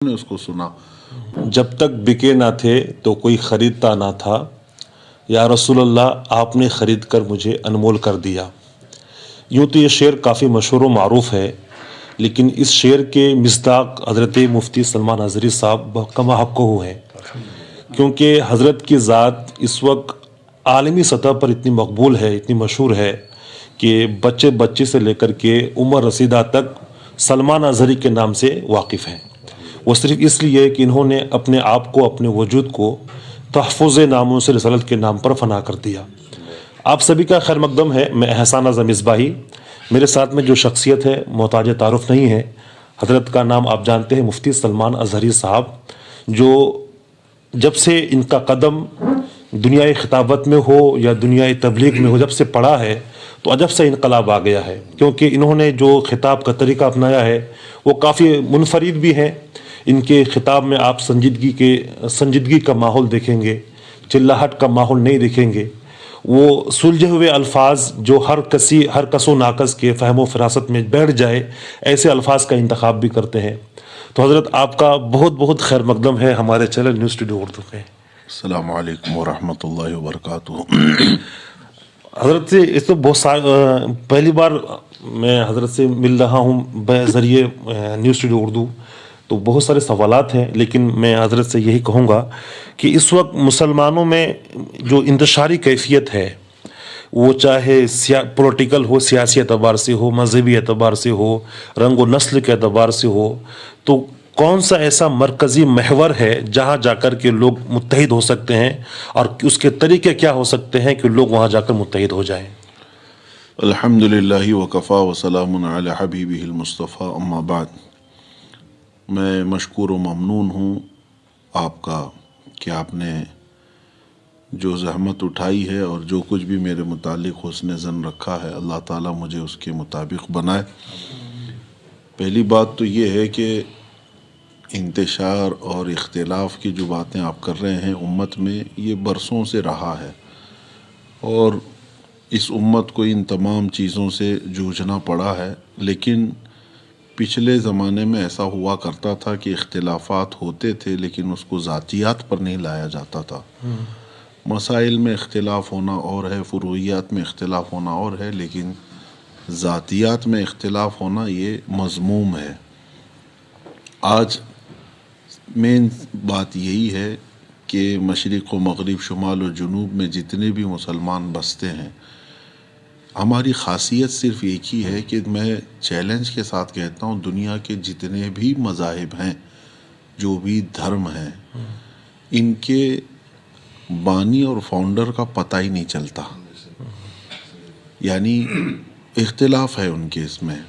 نے اس کو سنا، جب تک بکے نہ تھے تو کوئی خریدتا نہ تھا، یا رسول اللہ آپ نے خرید کر مجھے انمول کر دیا۔ یوں تو یہ شعر کافی مشہور و معروف ہے، لیکن اس شعر کے مصداق حضرت مفتی سلمان اظہری صاحب کما حق ہو ہیں، کیونکہ حضرت کی ذات اس وقت عالمی سطح پر اتنی مقبول ہے، اتنی مشہور ہے کہ بچے سے لے کر کے عمر رسیدہ تک سلمان اظہری کے نام سے واقف ہیں۔ وہ صرف اس لیے کہ انہوں نے اپنے آپ کو، اپنے وجود کو تحفظ ناموس رسالت کے نام پر فنا کر دیا۔ آپ سبھی کا خیر مقدم ہے، میں احسان اعظم مصباحی۔ میرے ساتھ میں جو شخصیت ہے محتاج تعارف نہیں ہے، حضرت کا نام آپ جانتے ہیں، مفتی سلمان اظہری صاحب، جو جب سے ان کا قدم دنیائے خطابت میں ہو یا دنیائے تبلیغ میں ہو، جب سے پڑا ہے تو عجب سے انقلاب آ گیا ہے، کیونکہ انہوں نے جو خطاب کا طریقہ اپنایا ہے وہ کافی منفرد بھی ہے۔ ان کے خطاب میں آپ سنجیدگی کا ماحول دیکھیں گے، چلاہٹ کا ماحول نہیں دیکھیں گے۔ وہ سلجھے ہوئے الفاظ جو ہر کس و ناقص کے فہم و فراست میں بیٹھ جائے، ایسے الفاظ کا انتخاب بھی کرتے ہیں۔ تو حضرت آپ کا بہت بہت خیر مقدم ہے ہمارے چینل نیوز اسٹوڈیو اردو میں۔ السلام علیکم ورحمۃ اللہ وبرکاتہ۔ حضرت سے اس تو پہلی بار میں حضرت سے مل رہا ہوں بذریعے نیوز اسٹوڈیو اردو، تو بہت سارے سوالات ہیں، لیکن میں حضرت سے یہی کہوں گا کہ اس وقت مسلمانوں میں جو انتشاری کیفیت ہے، وہ چاہے پولیٹیکل ہو، سیاسی اعتبار سے ہو، مذہبی اعتبار سے ہو، رنگ و نسل کے اعتبار سے ہو، تو کون سا ایسا مرکزی محور ہے جہاں جا کر کے لوگ متحد ہو سکتے ہیں، اور اس کے طریقے کیا ہو سکتے ہیں کہ لوگ وہاں جا کر متحد ہو جائیں؟ الحمد للہ وکفا وسلام علی حبیبہ المصطفیٰ، اما بعد۔ میں مشکور و ممنون ہوں آپ کا کہ آپ نے جو زحمت اٹھائی ہے اور جو کچھ بھی میرے متعلق حسن ظن رکھا ہے، اللہ تعالیٰ مجھے اس کے مطابق بنائے۔ پہلی بات تو یہ ہے کہ انتشار اور اختلاف کی جو باتیں آپ کر رہے ہیں امت میں، یہ برسوں سے رہا ہے، اور اس امت کو ان تمام چیزوں سے جوجھنا پڑا ہے۔ لیکن پچھلے زمانے میں ایسا ہوا کرتا تھا کہ اختلافات ہوتے تھے، لیکن اس کو ذاتیات پر نہیں لایا جاتا تھا۔ مسائل میں اختلاف ہونا اور ہے، فروعیات میں اختلاف ہونا اور ہے، لیکن ذاتیات میں اختلاف ہونا یہ مذموم ہے۔ آج مین بات یہی ہے کہ مشرق و مغرب، شمال و جنوب میں جتنے بھی مسلمان بستے ہیں، ہماری خاصیت صرف ایک ہی ہے کہ میں چیلنج کے ساتھ کہتا ہوں، دنیا کے جتنے بھی مذاہب ہیں، جو بھی دھرم ہیں، ان کے بانی اور فاؤنڈر کا پتہ ہی نہیں چلتا، یعنی اختلاف ہے ان کے اس میں۔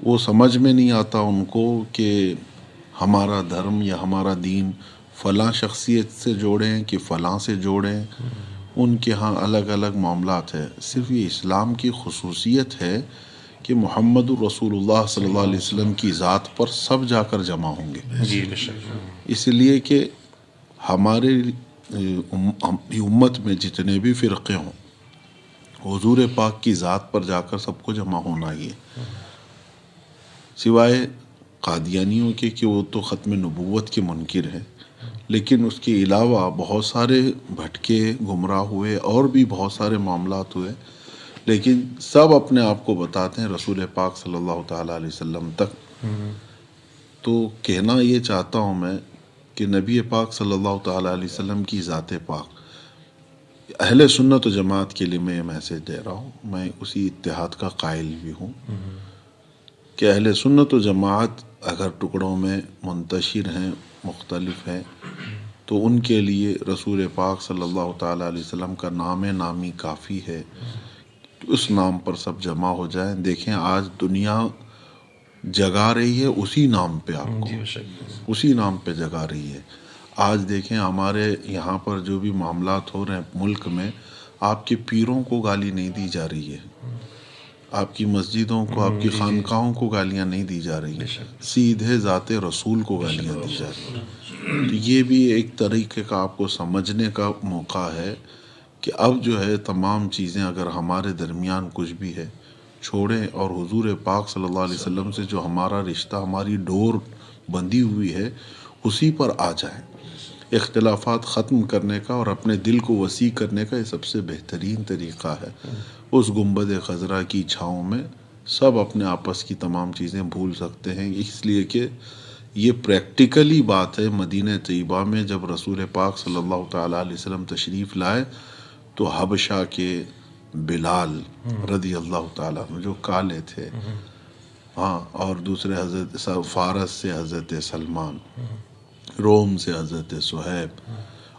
وہ سمجھ میں نہیں آتا ان کو کہ ہمارا دھرم یا ہمارا دین فلاں شخصیت سے جوڑیں کہ فلاں سے جوڑیں، ان کے ہاں الگ الگ معاملات ہیں۔ صرف یہ اسلام کی خصوصیت ہے کہ محمد الرسول اللہ صلی اللہ علیہ وسلم کی ذات پر سب جا کر جمع ہوں گے، اس لیے کہ ہمارے امت میں جتنے بھی فرقے ہوں، حضور پاک کی ذات پر جا کر سب کو جمع ہونا ہی ہے، سوائے قادیانیوں کے کہ وہ تو ختم نبوت کے منکر ہیں۔ لیکن اس کے علاوہ بہت سارے بھٹکے، گمراہ ہوئے، اور بھی بہت سارے معاملات ہوئے، لیکن سب اپنے آپ کو بتاتے ہیں رسول پاک صلی اللہ تعالیٰ علیہ وسلم تک۔ تو کہنا یہ چاہتا ہوں میں کہ نبی پاک صلی اللہ تعالیٰ علیہ وسلم کی ذات پاک، اہل سنت و جماعت کے لیے میں یہ میسیج دے رہا ہوں، میں اسی اتحاد کا قائل بھی ہوں کہ اہل سنت و جماعت اگر ٹکڑوں میں منتشر ہیں، مختلف ہیں، تو ان کے لیے رسول پاک صلی اللہ تعالیٰ علیہ وسلم کا نام نامی کافی ہے، اس نام پر سب جمع ہو جائیں۔ دیکھیں آج دنیا جگا رہی ہے اسی نام پہ، آپ کو اسی نام پہ جگا رہی ہے۔ آج دیکھیں ہمارے یہاں پر جو بھی معاملات ہو رہے ہیں ملک میں، آپ کے پیروں کو گالی نہیں دی جا رہی ہے، آپ کی مسجدوں کو، آپ کی خانقاہوں کو گالیاں نہیں دی جا رہی ہیں، سیدھے ذات رسول کو گالیاں دی جا رہی ہیں۔ تو یہ بھی ایک طریقے کا آپ کو سمجھنے کا موقع ہے کہ اب جو ہے تمام چیزیں اگر ہمارے درمیان کچھ بھی ہے چھوڑیں، اور حضور پاک صلی اللہ علیہ وسلم سے جو ہمارا رشتہ، ہماری ڈور بندھی ہوئی ہے اسی پر آ جائیں. اختلافات ختم کرنے کا اور اپنے دل کو وسیع کرنے کا یہ سب سے بہترین طریقہ ہے. اس گنبد خضرا کی چھاؤں میں سب اپنے آپس کی تمام چیزیں بھول سکتے ہیں، اس لیے کہ یہ پریکٹیکلی بات ہے. مدینہ طیبہ میں جب رسول پاک صلی اللہ تعالیٰ علیہ وسلم تشریف لائے تو حبشہ کے بلال رضی اللہ تعالیٰ عنہ جو کالے تھے، ہاں، اور دوسرے حضرت فارس سے حضرت سلمان، روم سے حضرت صہیب،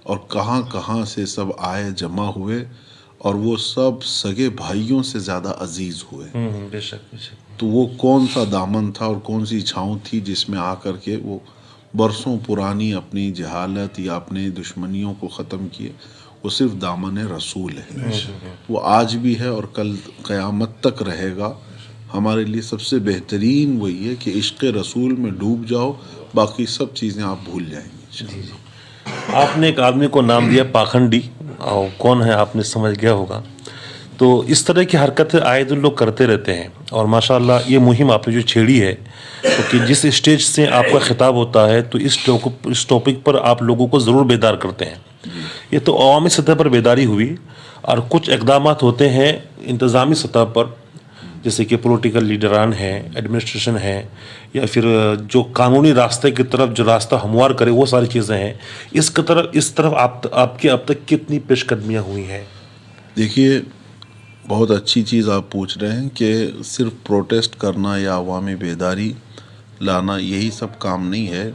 اور کہاں کہاں سے سب آئے جمع ہوئے، اور وہ سب سگے بھائیوں سے زیادہ عزیز ہوئے. بے شک بے شک. تو وہ کون سا دامن تھا اور کون سی چھاؤں تھی جس میں آ کر کے وہ برسوں پرانی اپنی جہالت یا اپنی دشمنیوں کو ختم کیے. وہ صرف دامن رسول ہے. وہ آج بھی ہے اور کل قیامت تک رہے گا. ہمارے لیے سب سے بہترین وہی ہے کہ عشق رسول میں ڈوب جاؤ، باقی سب چیزیں آپ بھول جائیں گے. آپ نے ایک آدمی کو نام دیا پاکھنڈی، اور کون ہے آپ نے سمجھ گیا ہوگا. تو اس طرح کی حرکتیں آئے دن لوگ کرتے رہتے ہیں، اور ماشاءاللہ یہ مہم آپ نے جو چھیڑی ہے، کیونکہ جس اسٹیج سے آپ کا خطاب ہوتا ہے تو اس ٹاپک پر آپ لوگوں کو ضرور بیدار کرتے ہیں. یہ تو عوامی سطح پر بیداری ہوئی، اور کچھ اقدامات ہوتے ہیں انتظامی سطح پر، جیسے کہ پولیٹیکل لیڈران ہیں، ایڈمنسٹریشن ہے، یا پھر جو قانونی راستے کی طرف جو راستہ ہموار کرے، وہ ساری چیزیں ہیں. اس طرف آپ کی اب تک کتنی پیش قدمیاں ہوئی ہیں؟ دیکھیے، بہت اچھی چیز آپ پوچھ رہے ہیں کہ صرف پروٹیسٹ کرنا یا عوامی بیداری لانا یہی سب کام نہیں ہے.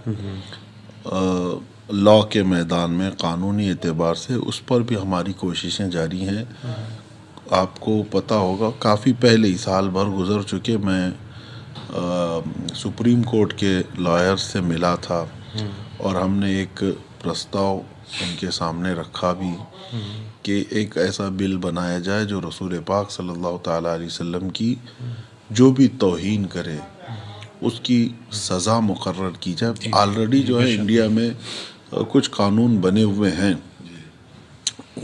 لا کے میدان میں قانونی اعتبار سے اس پر بھی ہماری کوششیں جاری ہیں. آپ کو پتہ ہوگا کافی پہلے ہی، سال بھر گزر چکے، میں سپریم کورٹ کے لائر سے ملا تھا، اور ہم نے ایک پرستاؤ ان کے سامنے رکھا بھی کہ ایک ایسا بل بنایا جائے جو رسول پاک صلی اللہ تعالیٰ علیہ وسلم کی جو بھی توہین کرے اس کی سزا مقرر کی جائے. آلریڈی جو ہے انڈیا میں کچھ قانون بنے ہوئے ہیں،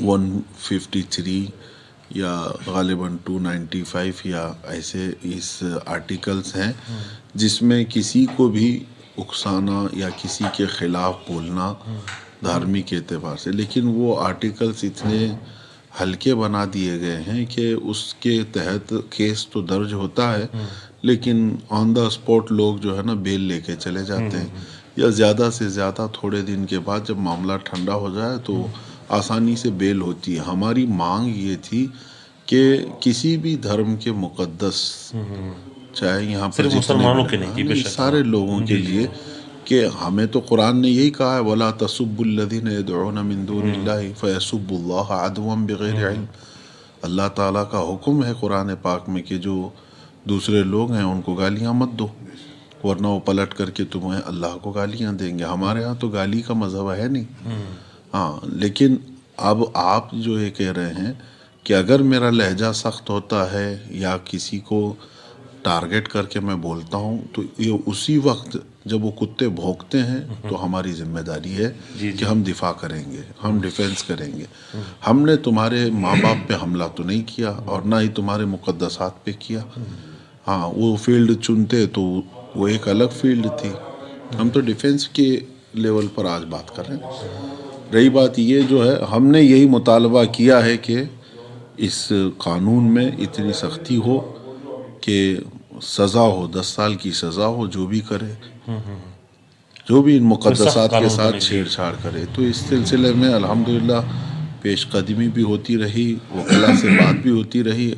153 یا غالباً 295 یا ایسے اس آرٹیکلز ہیں جس میں کسی کو بھی اکسانا یا کسی کے خلاف بولنا دھارمک اعتبار سے، لیکن وہ آرٹیکلز اتنے ہلکے بنا دیے گئے ہیں کہ اس کے تحت کیس تو درج ہوتا ہے، لیکن آن دا اسپاٹ لوگ جو ہے نا بیل لے کے چلے جاتے ہیں، یا زیادہ سے زیادہ تھوڑے دن کے بعد جب معاملہ ٹھنڈا ہو جائے تو آسانی سے بیل ہوتی ہے. ہماری مانگ یہ تھی کہ کسی بھی دھرم کے مقدس، چاہے یہاں پر مسلمانوں کے نہیں، سارے لوگوں کے لیے، کہ ہمیں تو قرآن نے یہی کہا ہے وَلَا تَسُبُّوا الَّذِينَ يَدْعُونَ مِن دُونِ اللَّهِ فَيَسُبُّوا اللَّهَ عَدْوًا بِغَيْرِ عِلْمٍ. اللہ تعالیٰ کا حکم ہے قرآن پاک میں کہ جو دوسرے لوگ ہیں ان کو گالیاں مت دو، ورنہ وہ پلٹ کر کے تمہیں اللہ کو گالیاں دیں گے. ہمارے ہاں تو گالی کا مذہب ہے نہیں. ہاں، لیکن اب آپ جو یہ کہہ رہے ہیں کہ اگر میرا لہجہ سخت ہوتا ہے یا کسی کو ٹارگٹ کر کے میں بولتا ہوں تو یہ اسی وقت جب وہ کتے بھونکتے ہیں تو ہماری ذمہ داری ہے کہ ہم دفاع کریں گے، ہم ڈیفینس کریں گے. ہم نے تمہارے ماں باپ پہ حملہ تو نہیں کیا اور نہ ہی تمہارے مقدسات پہ کیا. ہاں، وہ فیلڈ چنتے تو وہ ایک الگ فیلڈ تھی. ہم تو ڈیفینس کے لیول پر آج بات کر رہے ہیں. رہی بات یہ جو ہے، ہم نے یہی مطالبہ کیا ہے کہ اس قانون میں اتنی سختی ہو کہ سزا ہو، 10 سال کی سزا ہو جو بھی کرے، جو بھی ان مقدسات کے ساتھ چھیڑ چھاڑ کرے. تو اس سلسلے میں الحمدللہ پیش قدمی بھی ہوتی رہی، وکلا سے بات بھی ہوتی رہی،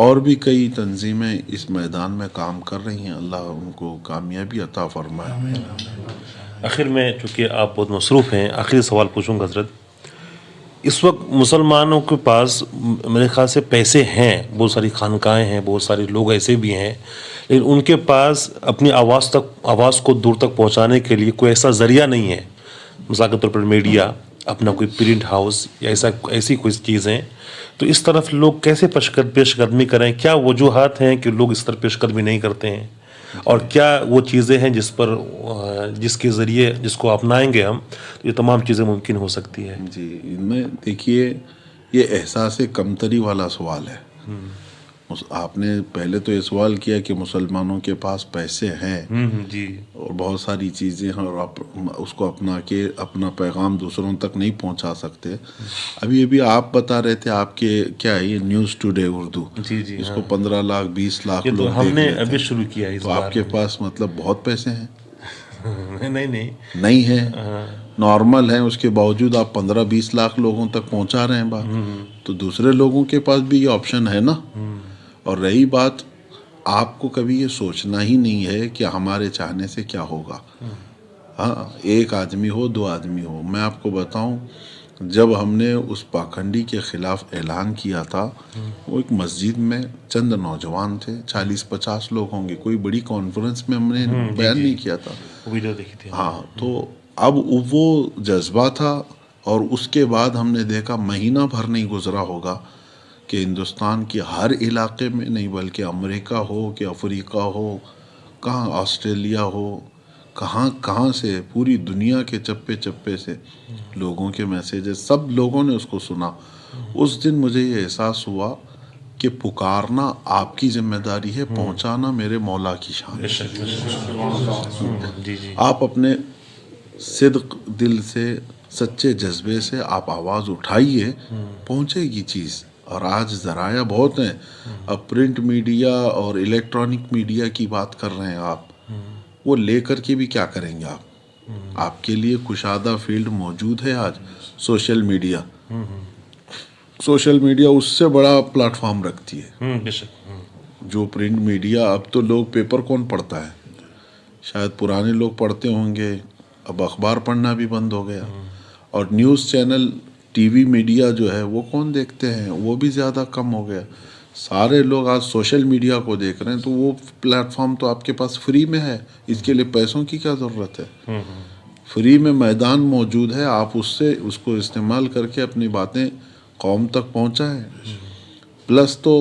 اور بھی کئی تنظیمیں اس میدان میں کام کر رہی ہیں. اللہ ان کو کامیابی عطا فرمائے. آخر میں، چونکہ آپ بہت مصروف ہیں، آخری سوال پوچھوں گا حضرت. اس وقت مسلمانوں کے پاس میرے خیال سے پیسے ہیں، بہت ساری خانقاہیں ہیں، بہت سارے لوگ ایسے بھی ہیں، لیکن ان کے پاس اپنی آواز کو دور تک پہنچانے کے لیے کوئی ایسا ذریعہ نہیں ہے. مثال کے طور پر میڈیا، اپنا کوئی پرنٹ ہاؤس یا ایسی کوئی چیزیں. تو اس طرف لوگ کیسے پیش قدمی کریں؟ کیا وجوہات ہیں کہ لوگ اس طرف پیش قدمی نہیں کرتے ہیں؟ اور کیا وہ چیزیں ہیں جس کے ذریعے جس کو اپنائیں گے ہم تو یہ تمام چیزیں ممکن ہو سکتی ہے؟ جی، میں دیکھیے، یہ احساس کمتری والا سوال ہے. آپ نے پہلے تو یہ سوال کیا کہ مسلمانوں کے پاس پیسے ہیں جی اور بہت ساری چیزیں ہیں اور آپ اس کو اپنا کے اپنا پیغام دوسروں تک نہیں پہنچا سکتے. ابھی آپ بتا رہے تھے آپ کے کیا ہے یہ نیوز ٹوڈے اردو, جی اس کو 15 لاکھ 20 لاکھ یہ لوگ تو ہم دیکھ نے لیتے ابھی ہیں. شروع کیا اس تو بار. آپ کے پاس مطلب بہت پیسے ہیں؟ نہیں نہیں ہے, نارمل ہے, اس کے باوجود آپ 15-20 لاکھ لوگوں تک پہنچا رہے ہیں بات. تو دوسرے لوگوں کے پاس بھی یہ آپشن ہے نا. اور رہی بات, آپ کو کبھی یہ سوچنا ہی نہیں ہے کہ ہمارے چاہنے سے کیا ہوگا. ہاں, ایک آدمی ہو 2 آدمی ہو, میں آپ کو بتاؤں جب ہم نے اس پاکھنڈی کے خلاف اعلان کیا تھا, وہ ایک مسجد میں چند نوجوان تھے, 40-50 لوگ ہوں گے, کوئی بڑی کانفرنس میں ہم نے بیان نہیں کیا تھا. ویڈیو دیکھی تھی. ہاں, تو اب وہ جذبہ تھا. اور اس کے بعد ہم نے دیکھا مہینہ بھر نہیں گزرا ہوگا کہ ہندوستان کے ہر علاقے میں نہیں بلکہ امریکہ ہو کہ افریقہ ہو, کہاں آسٹریلیا ہو, کہاں سے پوری دنیا کے چپے چپے سے لوگوں کے میسیجز, سب لوگوں نے اس کو سنا. اس دن مجھے یہ احساس ہوا کہ پکارنا آپ کی ذمہ داری ہے, پہنچانا میرے مولا کی شان ہے. آپ اپنے صدق دل سے, سچے جذبے سے آپ آواز اٹھائیے, پہنچے گی چیز. اور آج ذرائع بہت ہیں, اب پرنٹ میڈیا اور الیکٹرانک میڈیا کی بات کر رہے ہیں آپ, وہ لے کر کے بھی کیا کریں گے آپ. آپ کے لیے کشادہ فیلڈ موجود ہے آج, سوشل میڈیا. سوشل میڈیا اس سے بڑا پلیٹ فارم رکھتی ہے جو پرنٹ میڈیا. اب تو لوگ پیپر کون پڑھتا ہے, شاید پرانے لوگ پڑھتے ہوں گے, اب اخبار پڑھنا بھی بند ہو گیا. اور news channel, T V media جو ہے وہ کون دیکھتے ہیں, وہ بھی زیادہ کم ہو گیا. سارے لوگ آج سوشل میڈیا کو دیکھ رہے ہیں. تو وہ پلیٹ فارم تو آپ کے پاس فری میں ہے, اس کے لیے پیسوں کی کیا ضرورت ہے. فری میں میدان موجود ہے, آپ اس کو استعمال کر کے اپنی باتیں قوم تک پہنچائیں. پلس تو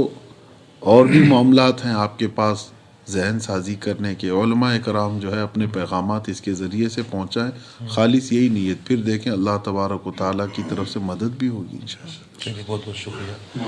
اور بھی معاملات ہیں آپ کے پاس ذہن سازی کرنے کے. علماء کرام جو ہے اپنے پیغامات اس کے ذریعے سے پہنچائیں, خالص یہی نیت. پھر دیکھیں اللہ تبارک و تعالیٰ کی طرف سے مدد بھی ہوگی انشاءاللہ. چلیے, بہت بہت شکریہ.